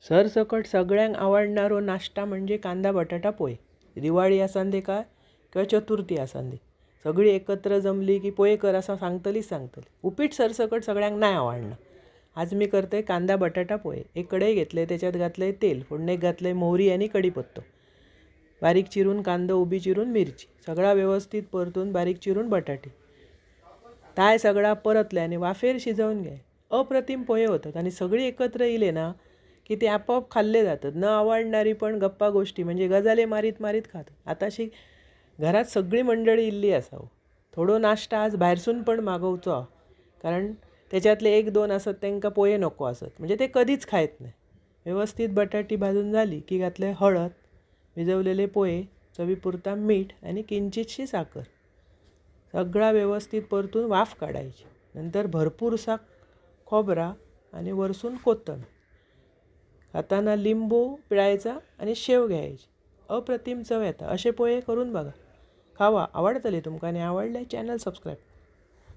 सरसकट सगळ्यांक आवडणारो नाश्ता म्हणजे कांदा बटाटा पोहे. दिवाळी आसांदे काय किंवा चतुर्थी आसांदे सगळी एकत्र जमली की पोहे कर असं सांगतली. उपीट सरसकट सगळ्यांक नाही आवडणार. आज मी करते कांदा बटाटा पोहे. एक कढई घेतले, त्याच्यात घातले तेल, फोडणीक घातले मोहरी आणि कढीपत्तो, बारीक चिरून कांदा, उभी चिरून मिरची, सगळा व्यवस्थित परतून बारीक चिरून बटाटे, ताय सगळा परतले आणि वाफेर शिजवून घे. अप्रतिम पोहे होतात आणि सगळी एकत्र येले ना की ते आपोआप खाल्ले जातात. न आवडणारी पण गप्पा गोष्टी म्हणजे गजाले मारीत मारीत खातात. आताशी घरात सगळी मंडळी इल्ली असावं. थोडो नाश्ता आज बाहेरसून पण मागवचो, कारण त्याच्यातले एक दोन असत त्यांना पोहे नको असत, म्हणजे ते कधीच खायत नाही. व्यवस्थित बटाटी भाजून झाली की घातले हळद, भिजवलेले पोहे, चवीपुरता मीठ आणि किंचितशी साखर. सगळा व्यवस्थित परतून वाफ काढायची. नंतर भरपूरसा खोबरा आणि वरसून कोथिंबीर, हाताना लिंबू पिळायचा आणि शेव घ्यायची. अप्रतिम चव येता. असे पोहे करून बघा, खावा, आवडतले तुमका आणि आवडले चॅनल सबस्क्राईब.